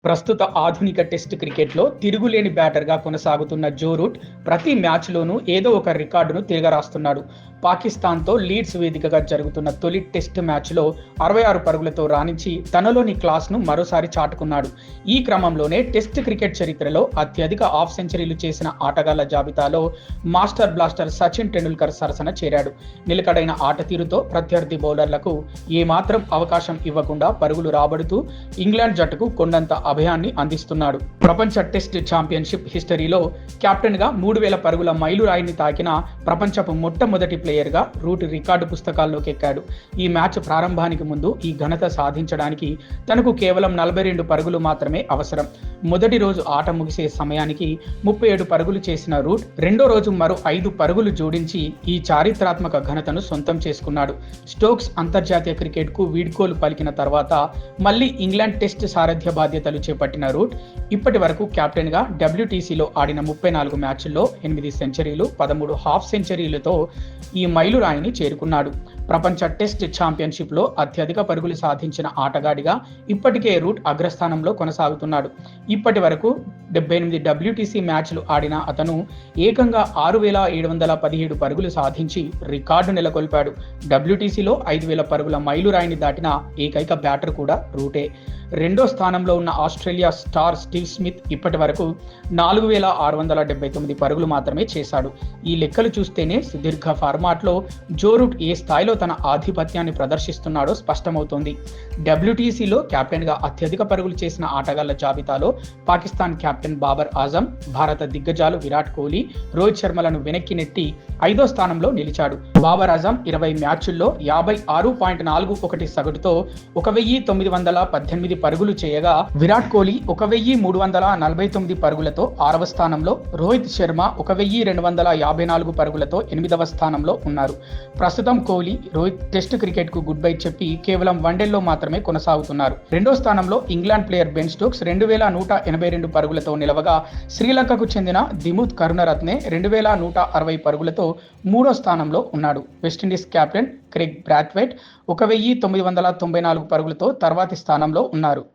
ప్రస్తుత ఆధునిక టెస్ట్ క్రికెట్లో తిరుగులేని బ్యాటర్గా కొనసాగుతున్న జో రూట్ ప్రతి మ్యాచ్లోనూ ఏదో ఒక రికార్డును తిరగరాస్తున్నాడు. పాకిస్తాన్తో లీడ్స్ వేదికగా జరుగుతున్న తొలి టెస్ట్ మ్యాచ్లో 66 పరుగులతో రాణించి తనలోని క్లాస్ను మరోసారి చాటుకున్నాడు. ఈ క్రమంలోనే టెస్ట్ క్రికెట్ చరిత్రలో అత్యధిక హాఫ్ సెంచరీలు చేసిన ఆటగాళ్ల జాబితాలో మాస్టర్ బ్లాస్టర్ సచిన్ టెండూల్కర్ సరసన చేరాడు. నిలకడైన ఆట తీరుతో ప్రత్యర్థి బౌలర్లకు ఏమాత్రం అవకాశం ఇవ్వకుండా పరుగులు రాబడుతూ ఇంగ్లాండ్ జట్టుకు కొండంత అభయాన్ని అందిస్తున్నాడు. ప్రపంచ టెస్ట్ ఛాంపియన్షిప్ హిస్టరీలో కెప్టెన్గా 3000 పరుగుల మైలురాయిని తాకిన ప్రపంచపు మొట్టమొదటి ప్లేయర్గా రూట్ రికార్డు పుస్తకాల్లోకి ఎక్కాడు. ఈ మ్యాచ్ ప్రారంభానికి ముందు ఈ ఘనత సాధించడానికి తనకు కేవలం 42 పరుగులు మాత్రమే అవసరం. మొదటి రోజు ఆట ముగిసే సమయానికి 37 పరుగులు చేసిన రూట్ రెండో రోజు మరో 5 పరుగులు జోడించి ఈ చారిత్రాత్మక ఘనతను సొంతం చేసుకున్నాడు. స్టోక్స్ అంతర్జాతీయ క్రికెట్కు వీడ్కోలు పలికిన తర్వాత మళ్లీ ఇంగ్లాండ్ టెస్ట్ సారథ్య బాధ్యతలు చేపట్టిన రూట్ ఇప్పటి వరకు కెప్టెన్గా WTCలో ఆడిన 34 మ్యాచ్ల్లో 8 సెంచరీలు 13 హాఫ్ సెంచరీలతో ఈ మైలురాయిని చేరుకున్నాడు. ప్రపంచ టెస్ట్ ఛాంపియన్షిప్లో అత్యధిక పరుగులు సాధించిన ఆటగాడిగా ఇప్పటికే రూట్ అగ్రస్థానంలో కొనసాగుతున్నాడు. ఇప్పటి వరకు 78 WTC మ్యాచ్లు ఆడిన అతను ఏకంగా 6717 పరుగులు సాధించి రికార్డు నెలకొల్పాడు. WTCలో 5000 పరుగుల మైలురాయిని దాటిన ఏకైక బ్యాటర్ కూడా రూటే. రెండో స్థానంలో ఉన్న ఆస్ట్రేలియా స్టార్ స్టీవ్ స్మిత్ ఇప్పటి వరకు 4679 పరుగులు మాత్రమే చేశాడు. ఈ లెక్కలు చూస్తేనే సుదీర్ఘ ఫార్మాట్లో జో రూట్ ఏ స్థాయిలో తన ఆధిపత్యాన్ని ప్రదర్శిస్తున్నాడో స్పష్టమవుతోంది. WTCలో కెప్టెన్గా అత్యధిక పరుగులు చేసిన ఆటగాళ్ల జాబితాలో పాకిస్తాన్ కెప్టెన్ బాబర్ ఆజం, భారత దిగ్గజాలు విరాట్ కోహ్లీ, రోహిత్ శర్మలను వెనక్కి నెట్టి 5వ స్థానంలో నిలిచాడు. బాబర్ ఆజం 20 మ్యాచ్ల్లో 56.41 సగటుతో 1918 పరుగులు చేయగా విరాట్ కోహ్లీ 1349 పరుగులతో 6వ స్థానంలో, రోహిత్ శర్మ 1254 పరుగులతో 8వ స్థానంలో ఉన్నారు. ప్రస్తుతం కోహ్లీ, రోహిత్ టెస్ట్ క్రికెట్ కు గుడ్ బై చెప్పి కేవలం వన్డేల్లో మాత్రమే కొనసాగుతున్నారు. రెండో స్థానంలో ఇంగ్లాండ్ ప్లేయర్ బెన్ స్టోక్స్ 2182 పరుగులతో నిలవగా, శ్రీలంకకు చెందిన దిముత్ కరుణరత్నే 2160 పరుగులతో 3వ స్థానంలో ఉన్నాడు. వెస్టిండీస్ కెప్టెన్ క్రెగ్ బ్రాత్వైట్ 1994 పరుగులతో తర్వాతి స్థానంలో ఉన్నారు.